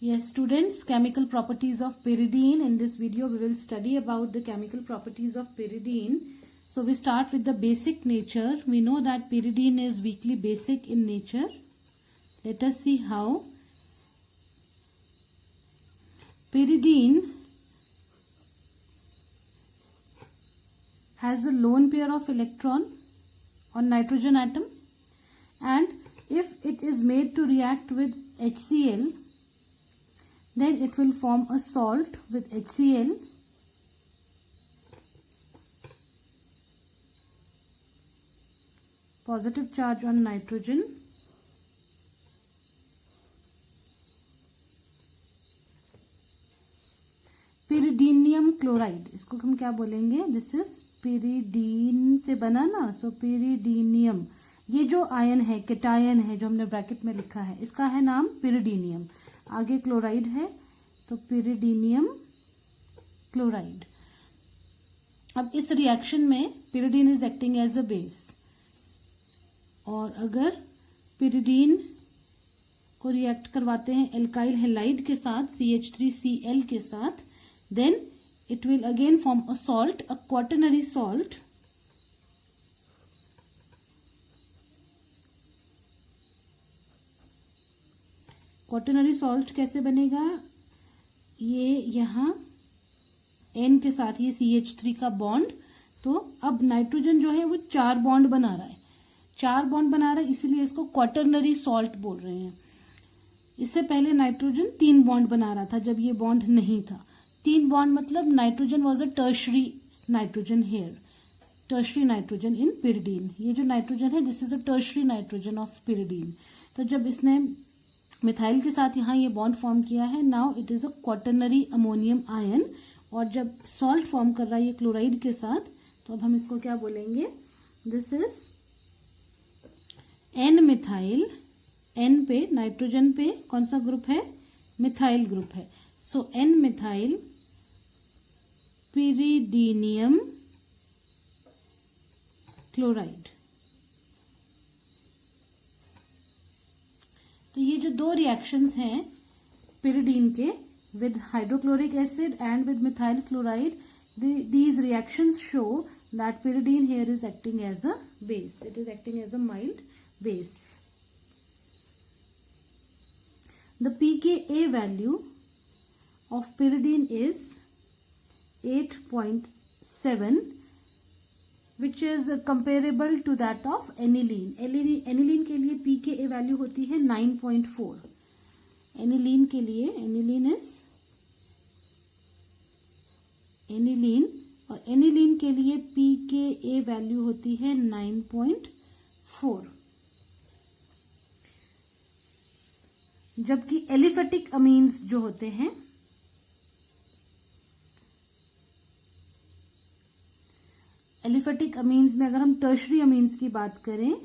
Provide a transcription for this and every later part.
Yes, students, chemical properties of pyridine. In this video, we will study about the chemical properties of pyridine. So we start with the basic nature. We know that pyridine is weakly basic in nature. Let us see how. Pyridine has a lone pair of electron on nitrogen atom, and if it is made to react with HCl, then it will form a salt with HCl, positive charge on nitrogen, pyridinium chloride. इसको हम क्या बोलेंगे? This is pyridine से बना ना, सो pyridinium. ये जो ion है, केटायन है, जो हमने ब्रैकेट में लिखा है, इसका है नाम pyridinium. आगे क्लोराइड है तो pyridinium क्लोराइड. अब इस रिएक्शन में pyridine is acting as a base, और अगर pyridine को रिएक्ट करवाते हैं एल्काइल हैलाइड के साथ, CH3Cl के साथ, then it will again form a salt, a quaternary salt. Quaternary salt कैसे बनेगा? ये यहाँ N के साथ ये CH3 का बॉन्ड, तो अब नाइट्रोजन जो है वो 4 बॉन्ड बना रहा है, 4 बॉन्ड बना रहा है, इसीलिए इसको क्वाटरनरी सॉल्ट बोल रहे हैं. इससे पहले नाइट्रोजन 3 बॉन्ड बना रहा था जब ये बॉन्ड नहीं था. 3 बॉन्ड मतलब nitrogen was a tertiary nitrogen here, tertiary nitrogen in pyridine. ये जो नाइट्रोजन है, this is a tertiary nitrogen of pyridine. तो जब इसने मिथाइल के साथ यहाँ ये बॉन्ड फॉर्म किया है, now it is a quaternary ammonium ion. और जब सॉल्ट फॉर्म कर रहा है ये क्लोराइड के साथ, तो अब हम इसको क्या बोलेंगे? This is N methyl. N पे, नाइट्रोजन पे कौन सा ग्रुप है? मिथाइल ग्रुप है. So N methyl pyridinium chloride. तो ये जो दो रिएक्शंस हैं pyridine के with hydrochloric acid and with methyl chloride, these reactions show that pyridine here is acting as a base. It is acting as a mild base. The pKa value of pyridine is 8.7, which is comparable to that of aniline. Aniline के लिए pKa value होती है 9.4. aniline के लिए, aniline is aniline, और aniline के लिए pKa value होती है 9.4. जबकि एलिफेटिक अमीन्स जो होते हैं, एलिफेटिक अमीन्स में अगर हम टर्शरी अमीन्स की बात करें,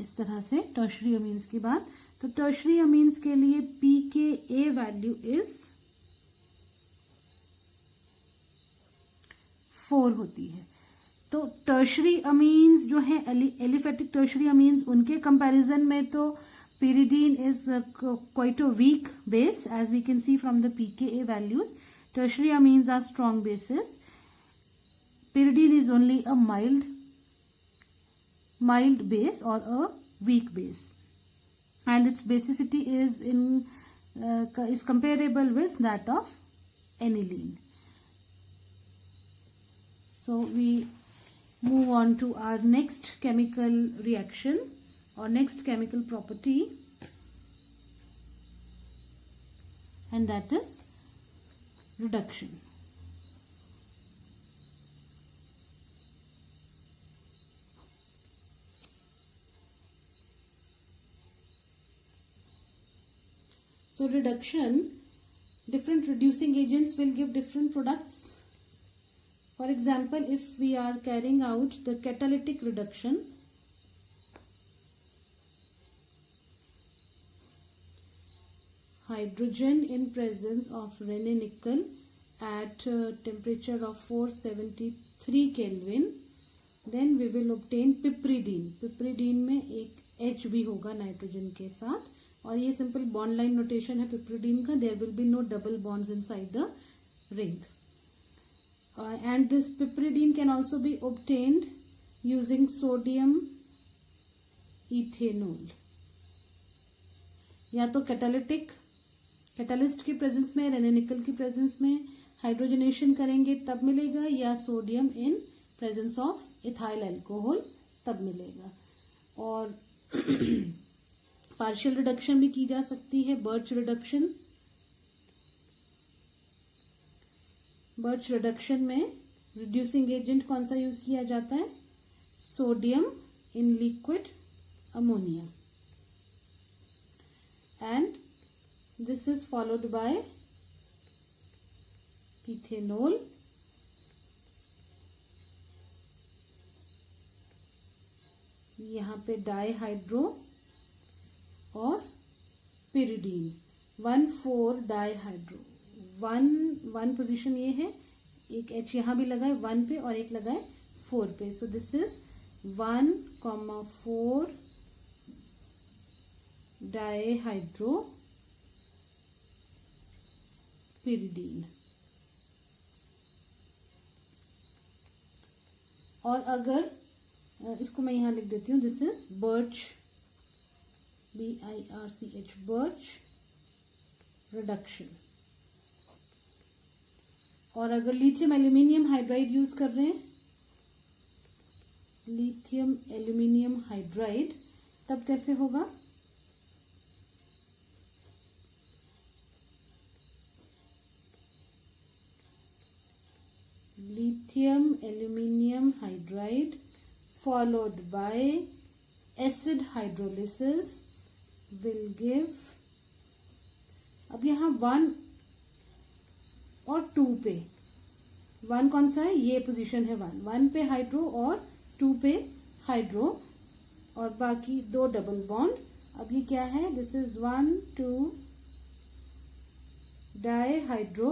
इस तरह से टर्शरी अमीन्स की बात, तो टर्शरी अमीन्स के लिए pKa वैल्यू इज 4 होती है. तो टर्शरी अमीन्स जो है, एलिफेटिक टर्शरी अमीन्स, उनके कंपैरिजन में तो pyridine is quite a weak base, as we can see from the pKa values. Tertiary amines are strong bases. Pyridine is only a mild base or a weak base, and its basicity is comparable with that of aniline. So we move on to our next chemical reaction or next chemical property, and that is reduction. So reduction, different reducing agents will give different products. For example, if we are carrying out the catalytic reduction, hydrogen in presence of Raney nickel at temperature of 473 Kelvin, then we will obtain piperidine. piperidine में एक H भी होगा nitrogen के साथ, और ये simple bond line notation है piperidine का. There will be no double bonds inside the ring. And this piperidine can also be obtained using sodium ethanol. या तो कैटालिस्ट की प्रेजेंस में, रेनेनिकल की प्रेजेंस में हाइड्रोजनेशन करेंगे तब मिलेगा, या sodium in presence of ethyl alcohol तब मिलेगा. और पार्शियल रिडक्शन भी की जा सकती है, बर्च रिडक्शन. बर्च रिडक्शन में रिड्यूसिंग एजेंट कौन सा यूज किया जाता है? Sodium in liquid ammonia. And this is followed by ethanol. यहाँ पे डाईहाइड्रो और पिरिडीन. 1,4 डाईहाइड्रो. वन पोजीशन ये है, एक H यहां भी लगा है 1 पे और एक लगा है 4 पे. सो दिस इज 1,4 डाईहाइड्रो पिरिडीन. और अगर इसको मैं यहां लिख देती हूं, this is birch, BIRCH, birch reduction. और अगर लिथियम एल्यूमिनियम हाइड्राइड यूज कर रहे हैं, लिथियम एल्यूमिनियम हाइड्राइड, तब कैसे होगा? Lithium aluminium hydride followed by acid hydrolysis will give. अब यहां 1 और 2 पे, 1 कौन सा है? ये पोजीशन है 1 पे हाइड्रो और 2 पे हाइड्रो, और बाकी 2 डबल बॉन्ड. अब ये क्या है? This is 1,2 dihydro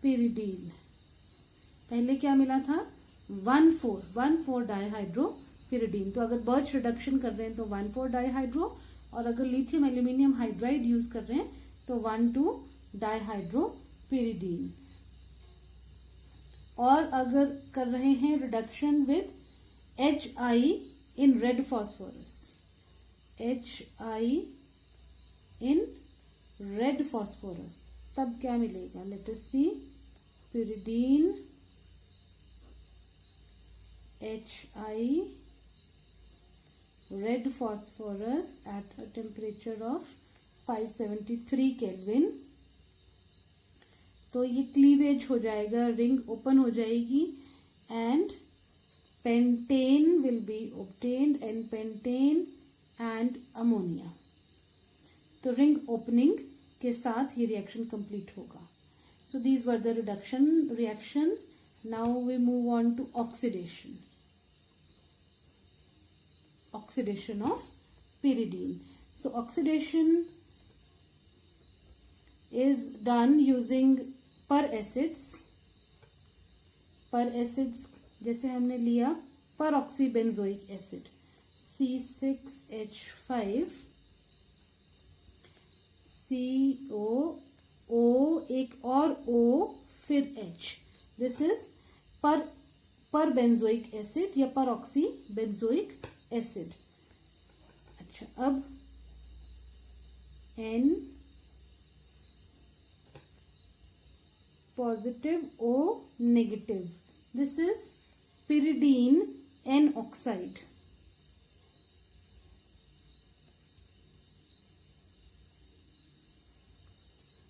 pyridine. पहले क्या मिला था? 1,4 डाईहाइड्रो पिरिडीन. तो अगर बर्च रिडक्शन कर रहे हैं तो 1,4 डाईहाइड्रो, और अगर लिथियम एल्यूमिनियम हाइड्राइड यूज कर रहे हैं तो 1,2 डाईहाइड्रो पिरिडीन. और अगर कर रहे हैं reduction with HI in red phosphorus, HI in red phosphorus, तब क्या मिलेगा? Let us see. Pyridine HI red phosphorus at a temperature of 573 Kelvin. तो ये क्लीवेज हो जाएगा, रिंग ओपन हो जाएगी, and pentane will be obtained, and pentane and ammonia. तो रिंग ओपनिंग के साथ ये रिएक्शन कंप्लीट होगा. So these were the reduction reactions. Now we move on to oxidation. Oxidation of pyridine. So oxidation is done using per acids. Per acids जैसे हमने लिया peroxybenzoic acid, C6H5 CO, एक और O फिर H. This is परबेंजोइक acid या peroxybenzoic acid. अच्छा, अब N positive, O negative. This is pyridine N oxide.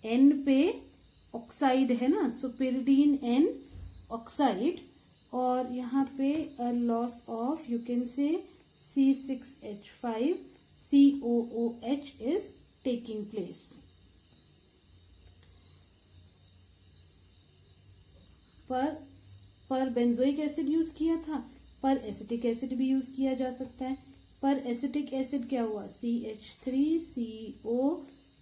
N पे ऑक्साइड है ना, सो pyridine N ऑक्साइड. और यहाँ पे लॉस ऑफ, यू कैन से C6H5 COOH is taking place. पर बेंजोइक एसिड यूज किया था, पर एसिटिक एसिड भी यूज किया जा सकता है. पर एसिटिक एसिड क्या हुआ? CH3CO.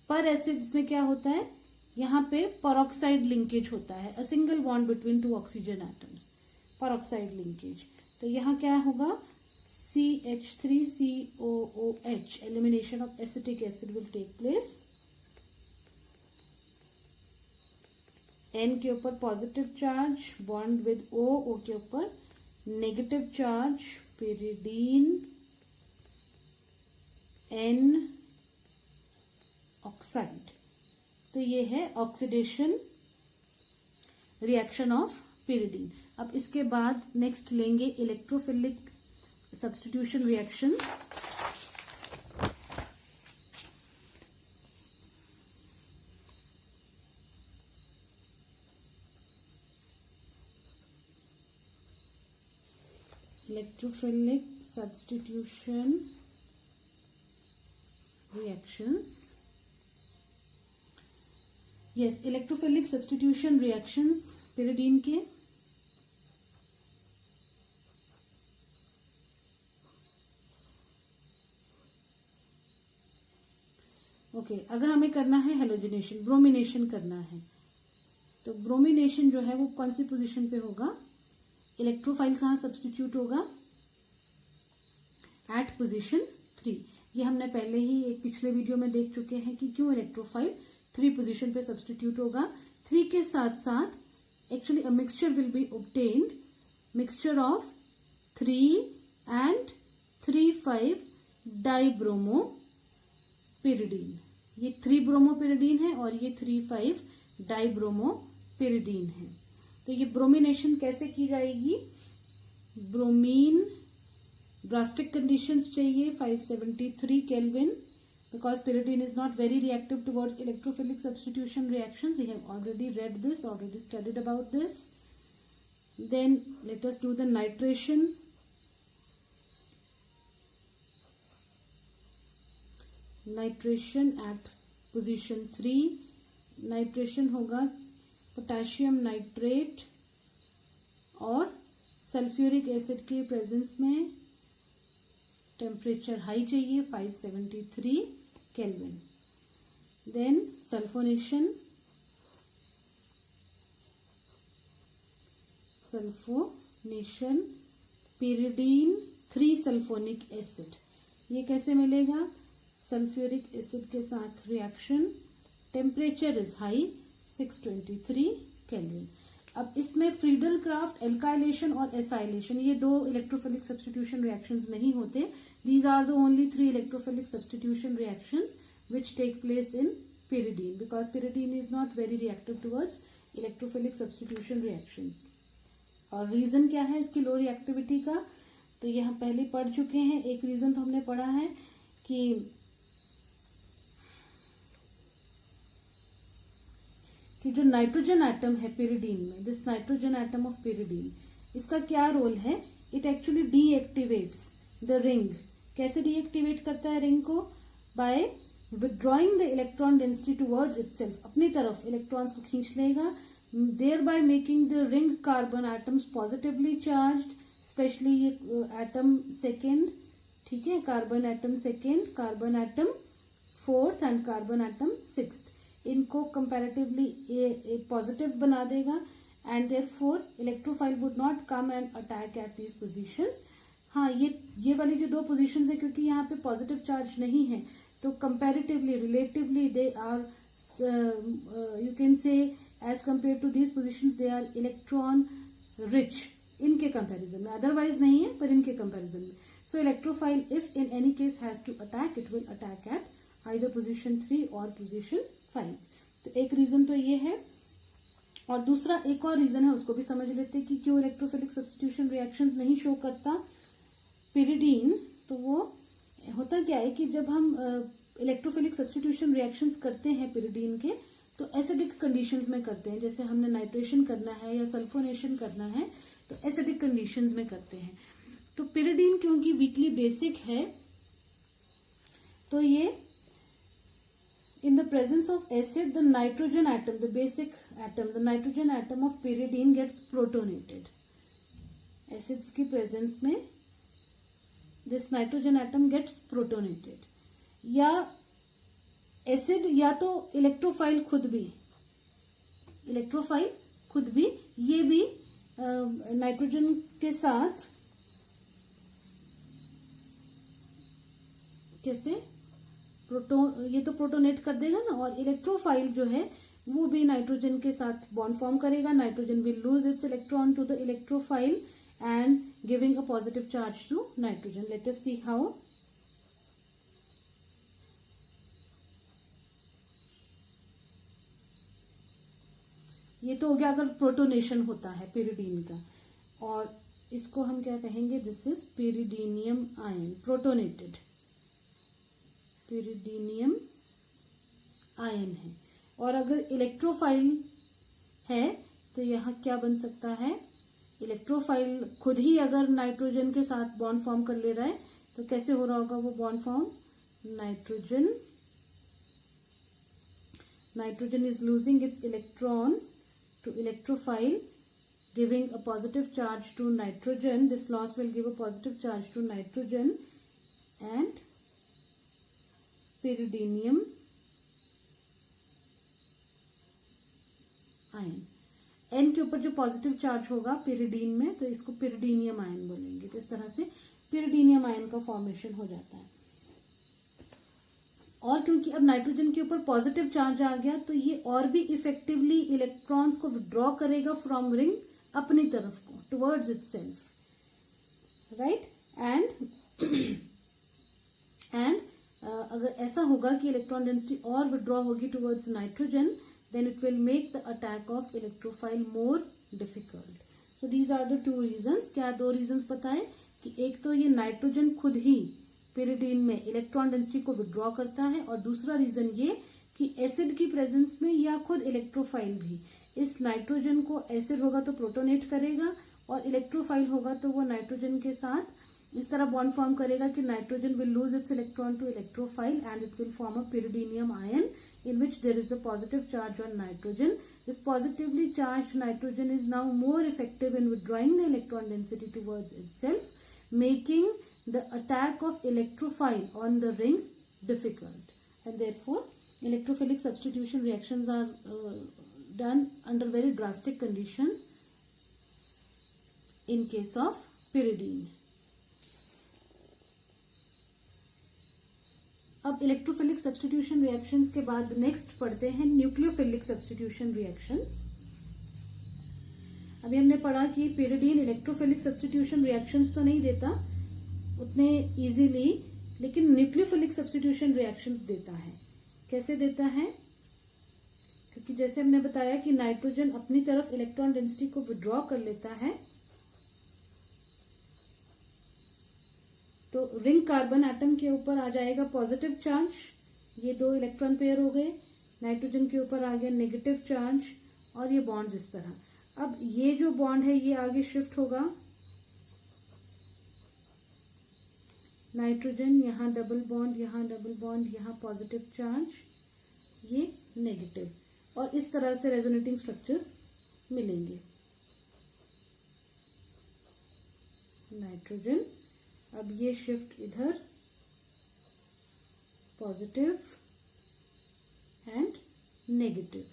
पर एसिड्स में क्या होता है? यहाँ पे पेरोक्साइड लिंकेज होता है, a single bond between 2 oxygen atoms, peroxide linkage. तो यहाँ क्या होगा? CH3COOH, elimination of acetic acid will take place. N के ऊपर positive charge, bond with O, O के ऊपर negative charge, pyridine, N oxide. तो ये है ऑक्सीडेशन रिएक्शन ऑफ pyridine। अब इसके बाद नेक्स्ट लेंगे electrophilic substitution reactions. Electrophilic substitution reactions. Yes, electrophilic substitution reactions pyridine के। ओके, अगर हमें करना है हेलोजिनेशन, ब्रोमिनेशन करना है, तो ब्रोमिनेशन जो है वो कौन सी पोजीशन पे होगा? इलेक्ट्रोफाइल कहाँ सब्स्टिट्यूट होगा? At position 3। ये हमने पहले ही एक पिछले वीडियो में देख चुके हैं कि क्यों इलेक्ट्रोफाइल 3 पोजीशन पे सब्स्टिट्यूट होगा। 3 के साथ साथ actually a mixture will be obtained, mixture of 3 and 3,5 डाइब्रोमोपिरिडीन। ये 3 ब्रोमोपिरिडीन है और ये 3,5 डाइब्रोमोपिरिडीन है। तो ये ब्रोमिनेशन कैसे की जाएगी? ब्रोमीन ड्रास्टिक कंडीशंस चाहिए 573 kelvin, because pyridine is not very reactive towards electrophilic substitution reactions. We have already read this, already studied about this. Then let us do the nitration. Nitration at position 3. Nitration होगा potassium nitrate और sulphuric acid के presence में। Temperature high चाहिए 573 kelvin. Then sulphonation, pyridine 3 sulphonic acid. ये कैसे मिलेगा? Sulphuric acid के साथ reaction, temperature is high 623 kelvin. अब इसमें फ्रीडल क्राफ्ट, एल्काइलेशन और एसाइलेशन, ये 2 इलेक्ट्रोफिलिक सब्स्टिट्यूशन रिएक्शंस नहीं होते। These are the only 3 electrophilic substitution reactions which take place in pyridine, because pyridine is not very reactive towards electrophilic substitution reactions. और reason क्या है इसकी लो रिएक्टिविटी का? तो ये हम पहले पढ़ चुके हैं। एक रीजन तो हमने पढ़ा है कि जो नाइट्रोजन एटम है pyridine में, this nitrogen atom of pyridine, इसका क्या रोल है? It actually deactivates the ring. कैसे डीएक्टिवेट करता है रिंग को? By withdrawing the electron density towards itself, अपनी तरफ इलेक्ट्रॉन्स को खींच लेगा, thereby making the ring carbon atoms positively charged, specially ये एटम सेकेंड, ठीक है, carbon atom second, carbon atom fourth and carbon atom sixth, इनको कंपैरेटिवली पॉजिटिव बना देगा and therefore electrophile would not come and attack eight these positions. हाँ, ये वाली जो 2 पोजीशंस है, क्योंकि यहाँ पे पॉजिटिव चार्ज नहीं है, तो comparatively relatively they are, you can say as compare to these positions they are electron rich इनके कंपैरिजन में, अदरवाइज नहीं है पर इनके कंपैरिजन में। So electrophile if in any case has to attack, it will attack at either position 3 और position 5। तो एक रीजन तो ये है, और दूसरा एक और रीजन है, उसको भी समझ लेते हैं कि क्यों इलेक्ट्रोफिलिक सब्स्टिट्यूशन रिएक्शंस नहीं शो करता pyridine। तो वो होता क्या है कि जब हम इलेक्ट्रोफिलिक सब्स्टिट्यूशन रिएक्शंस करते हैं pyridine के, तो एसिडिक कंडीशंस में करते हैं। जैसे हमने नाइट्रेशन करना है या सल्फोनेशन करना है तो एसिडिक कंडीशंस में करते हैं। तो pyridine क्योंकि वीकली बेसिक है, तो ये in the presence of acid, the nitrogen atom, the basic atom, the nitrogen atom of pyridine gets protonated. Acids की presence में this nitrogen atom gets protonated. या acid या तो इलेक्ट्रोफाइल खुद भी ये भी नाइट्रोजन के साथ कैसे, प्रोटोन, ये तो प्रोटोनेट कर देगा ना, और इलेक्ट्रोफाइल जो है वो भी नाइट्रोजन के साथ बॉन्ड फॉर्म करेगा. Nitrogen will lose its electron to the electrophile and giving a positive charge to nitrogen. Let us see how. ये तो हो गया अगर प्रोटोनेशन होता है pyridine का, और इसको हम क्या कहेंगे, this is pyridinium ion, protonated pyridinium ion है. और अगर इलेक्ट्रोफाइल है तो यहाँ क्या बन सकता है, इलेक्ट्रोफाइल खुद ही अगर नाइट्रोजन के साथ बॉन्ड फॉर्म कर ले रहा है तो कैसे हो रहा होगा वो bond form, nitrogen is losing its electron to electrophile giving a positive charge to nitrogen. This loss will give a positive charge to nitrogen and pyridinium ion. N के ऊपर जो पॉजिटिव चार्ज होगा pyridine में, तो इसको pyridinium ion बोलेंगे. तो इस तरह से pyridinium आयन का फॉर्मेशन हो जाता है. और क्योंकि अब नाइट्रोजन के ऊपर पॉजिटिव चार्ज आ गया तो ये और भी इफेक्टिवली इलेक्ट्रॉन्स को विड्रॉ करेगा फ्रॉम रिंग अपनी तरफ को, टुवर्ड्स इटसेल्फ, राइट. एंड अगर ऐसा होगा कि इलेक्ट्रॉन डेंसिटी और विड्रॉ होगी towards nitrogen, then it will make the attack of electrophile more difficult. So these are the two reasons. क्या दो रीजंस बताए कि एक तो ये नाइट्रोजन खुद ही pyridine में इलेक्ट्रॉन डेंसिटी को विड्रॉ करता है, और दूसरा रीजन ये कि एसिड की प्रेजेंस में या खुद इलेक्ट्रोफाइल भी इस नाइट्रोजन को, एसिड होगा तो प्रोटोनेट करेगा और इलेक्ट्रोफाइल होगा तो वो नाइट्रोजन के साथ इस तरह बॉन्ड फॉर्म करेगा कि nitrogen will lose its electron to electrophile and it will form a pyridinium ion in which there is a positive charge on nitrogen. This positively charged nitrogen is now more effective in withdrawing the electron density towards itself, making the attack of electrophile on the ring difficult, and therefore electrophilic substitution reactions are done under very drastic conditions in case of pyridine. अब electrophilic substitution reactions के बाद next पढ़ते हैं nucleophilic substitution reactions. अभी हमने पढ़ा कि pyridine electrophilic substitution reactions तो नहीं देता उतने इजीली, लेकिन न्यूक्लियोफिलिक सब्स्टिट्यूशन रिएक्शंस देता है. कैसे देता है, क्योंकि जैसे हमने बताया कि नाइट्रोजन अपनी तरफ इलेक्ट्रॉन डेंसिटी को विड्रॉ कर लेता है, तो रिंग कार्बन एटम के ऊपर आ जाएगा पॉजिटिव चार्ज, ये दो इलेक्ट्रॉन पेयर हो गए. नाइट्रोजन के ऊपर आ गया नेगेटिव चार्ज, और ये बॉन्ड्स इस तरह. अब ये जो बॉन्ड है ये आगे शिफ्ट होगा, नाइट्रोजन यहाँ डबल बॉन्ड, यहाँ डबल बॉन्ड, यहाँ पॉजिटिव चार्ज, ये नेगेटिव, और इस तरह से रेजोनेटिंग स्ट्रक्चर्स मिलेंगे. नाइट्रोजन, अब ये शिफ्ट इधर, पॉजिटिव एंड नेगेटिव.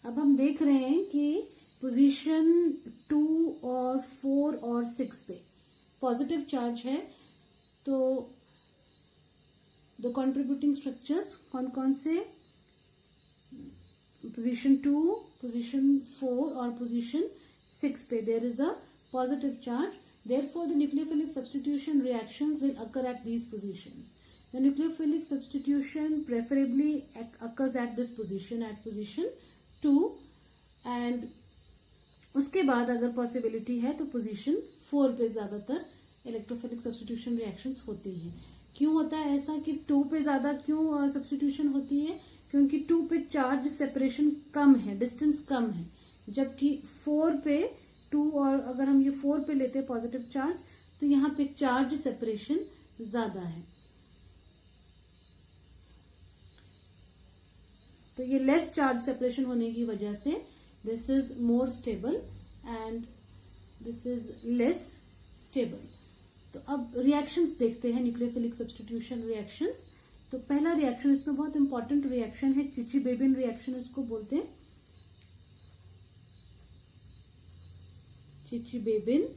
अब हम देख रहे हैं कि पोजीशन 2 और 4 और 6 पे पॉजिटिव चार्ज है, तो द कंट्रीब्यूटिंग स्ट्रक्चर्स कौन कौन से, पोजीशन 2, पोजीशन 4 और पोजीशन 6 पे there is a positive charge. Therefore the nucleophilic substitution reactions will occur at these positions. The nucleophilic substitution preferably occurs at this position, at position 2, and उसके बाद अगर possibility है तो पोजीशन 4 पे ज्यादातर electrophilic substitution reactions होती हैं. क्यों होता है ऐसा कि 2 पे ज्यादा क्यों सब्स्टिट्यूशन होती है, क्योंकि 2 पे चार्ज सेपरेशन कम है, डिस्टेंस कम है, जबकि 4 पे 2, और अगर हम ये 4 पे लेते हैं पॉजिटिव चार्ज तो यहाँ पे चार्ज सेपरेशन ज्यादा है. तो ये लेस चार्ज सेपरेशन होने की वजह से this is more stable and this is less stable. तो अब रिएक्शंस देखते हैं, न्यूक्लियोफिलिक सब्स्टिट्यूशन रिएक्शंस. तो पहला रिएक्शन इसमें बहुत इंपॉर्टेंट रिएक्शन है, चिची-बेबिन रिएक्शन इसको बोलते हैं. चिची-बेबिन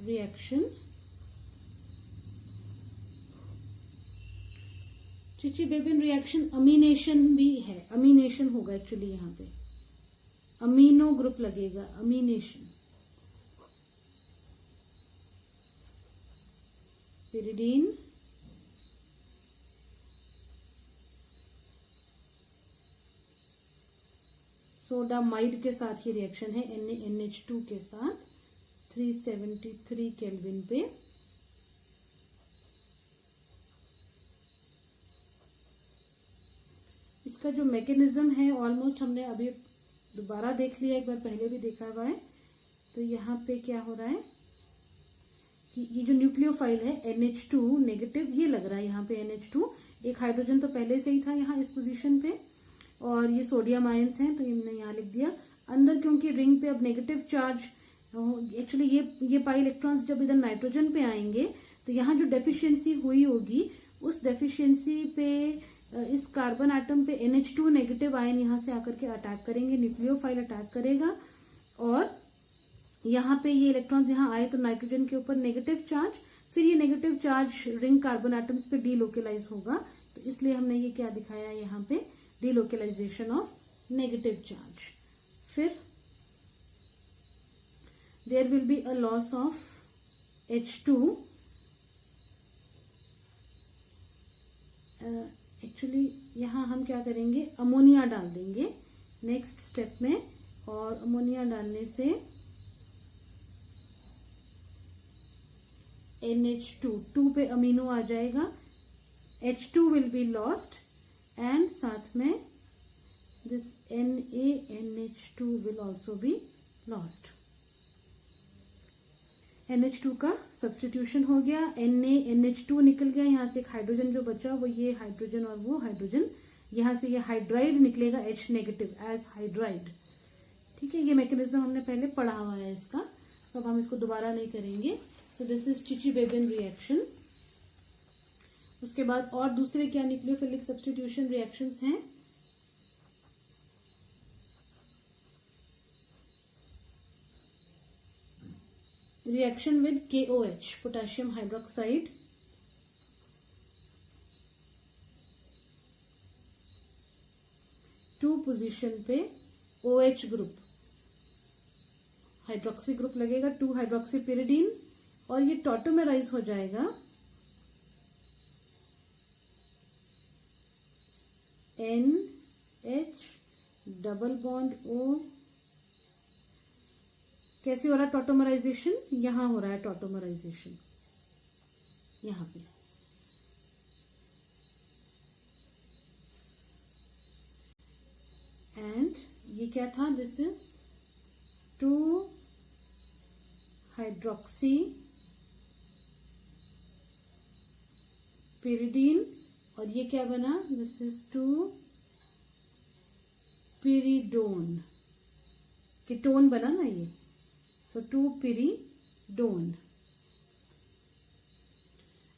रिएक्शन, चिची बेबिन रिएक्शन अमीनेशन भी है, अमीनेशन होगा एक्चुअली, यहाँ पे अमीनो ग्रुप लगेगा, अमीनेशन। पिरिडीन, सोडामाइड के साथ ये रिएक्शन है, NaNH2 के साथ 373 केल्विन पे। इसका जो मैकेनिज्म है ऑलमोस्ट हमने अभी दोबारा देख लिया, एक बार पहले भी देखा हुआ है। तो यहाँ पे क्या हो रहा है कि ये जो न्यूक्लियोफाइल है NH2 नेगेटिव, ये लग रहा है यहाँ पे NH2, एक हाइड्रोजन तो पहले से ही था यहाँ इस पोजीशन पे, और ये सोडियम आयंस हैं तो हमने यहाँ लिख दिया। अंदर क्योंकि रिंग पे अब नेगेटिव चार्ज, एक्चुअली ये पाई इलेक्ट्रॉन्स जब इधर नाइट्रोजन पे आएंगे तो यहाँ जो डेफिशिएंसी हुई होगी उस डेफिशिएंसी पे इस कार्बन एटम पे NH2 नेगेटिव आयन यहाँ से आकर के अटैक करेंगे, न्यूक्लियोफाइल अटैक करेगा, और यहाँ पे ये इलेक्ट्रॉन्स यहाँ आए तो नाइट्रोजन के ऊपर नेगेटिव चार्ज, फिर ये negative charge ring carbon atoms पे डीलोकलाइज होगा। तो इसलिए हमने ये क्या दिखाया है यहाँ पे, डीलोकलाइजेशन ऑफ नेगेटिव चार्ज। फिर there will be a loss of H2, actually यहाँ हम क्या करेंगे, अमोनिया डाल देंगे नेक्स्ट स्टेप में, और अमोनिया डालने से NH2 2 पे अमीनो आ जाएगा, H2 will be lost, and साथ में this NaNH2 will also be lost. NH2 का सब्सटीट्यूशन हो गया, NaNH2 निकल गया, यहाँ से एक हाइड्रोजन जो बचा वो ये हाइड्रोजन और वो हाइड्रोजन, यहाँ से ये हाइड्राइड निकलेगा H नेगेटिव एज हाइड्राइड। ठीक है, ये मैकेनिज्म हमने पहले पढ़ा हुआ है इसका, तो अब हम इसको दोबारा नहीं करेंगे। So this is Chichibabin reaction. उसके बाद और दूसरे क्या न्यूक्लियोफिलिक सब्सटीट्यूशन रिएक्शंस हैं, reaction with KOH, potassium hydroxide, two position पे OH ग्रुप, हाइड्रोक्सी ग्रुप लगेगा, 2 हाइड्रोक्सी पिरिडीन, और ये टॉटोमेराइज हो जाएगा NH डबल बॉन्ड O। कैसे हो रहा है टॉटोमराइजेशन, यहां हो रहा है टॉटोमराइजेशन, यहां पे। एंड ये क्या था, दिस इज 2 हाइड्रोक्सी पिरिडीन, और ये क्या बना, दिस इज 2 पिरिडोन, कीटोन बना ना ये, सो 2 पिरिडोन।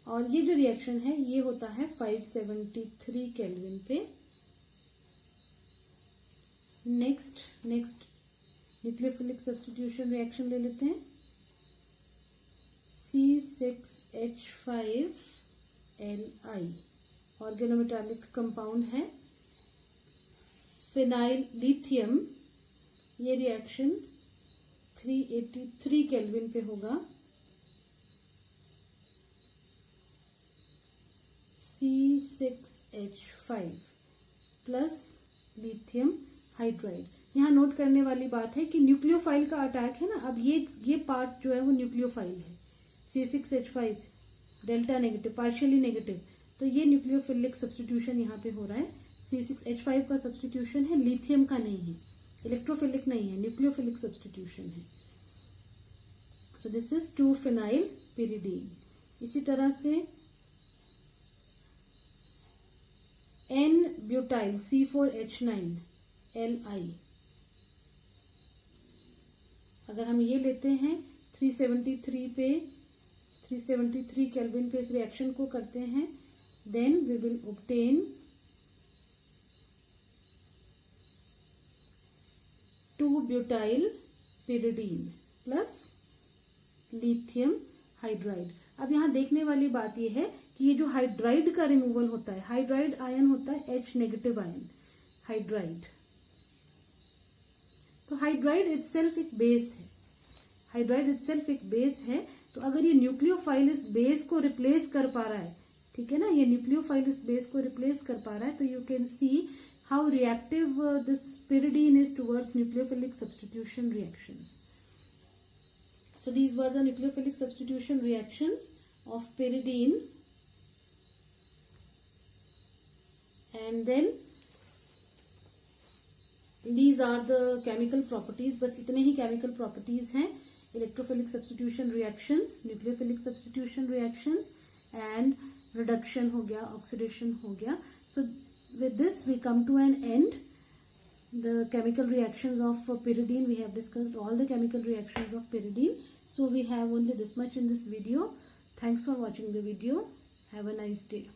और ये जो रिएक्शन है ये होता है 573 केल्विन पे। नेक्स्ट न्यूक्लियोफिलिक सब्स्टिट्यूशन रिएक्शन ले लेते हैं, C6H5Li ऑर्गेनोमेटालिक कंपाउंड है, फिनाइल लिथियम। ये रिएक्शन 383 केल्विन पे होगा, C6H5 प्लस लिथियम हाइड्राइड। यहाँ नोट करने वाली बात है कि न्यूक्लियोफाइल का अटैक है ना, अब ये पार्ट जो है वो न्यूक्लियोफाइल है, C6H5 delta negative, partially negative, तो ये न्यूक्लियोफिलिक सब्स्टिट्यूशन यहाँ पे हो रहा है। C6H5 का सब्स्टिट्यूशन है, लिथियम का नहीं है, इलेक्ट्रोफिलिक नहीं है, न्यूक्लियोफिलिक सब्स्टिट्यूशन है। सो दिस इज 2 फिनाइल पिरिडीन। इसी तरह से N ब्यूटाइल C4H9Li, अगर हम ये लेते हैं 373 केल्विन पे इस रिएक्शन को करते हैं, then we will obtain 2 butyl pyridine plus lithium hydride. अब यहाँ देखने वाली बात यह है कि ये जो हाइड्राइड का रिमूवल होता है, हाइड्राइड आयन होता है H नेगेटिव आयन, हाइड्राइड। तो हाइड्राइड इटसेल्फ एक बेस है, हाइड्राइड इटसेल्फ एक बेस है। तो अगर ये न्यूक्लियोफाइल इस बेस को रिप्लेस कर पा रहा है, ठीक है ना, ये न्यूक्लियोफाइल इस बेस को रिप्लेस कर पा रहा है, तो you can see how reactive this pyridine is towards nucleophilic substitution reactions. So these were the nucleophilic substitution reactions of pyridine, and then these are the chemical properties. बस इतने ही chemical properties हैं, electrophilic substitution reactions, nucleophilic substitution reactions, and reduction हो गया, oxidation हो गया. So with this we come to an end. The chemical reactions of pyridine, we have discussed all the chemical reactions of pyridine. So we have only this much in this video. Thanks for watching the video. Have a nice day.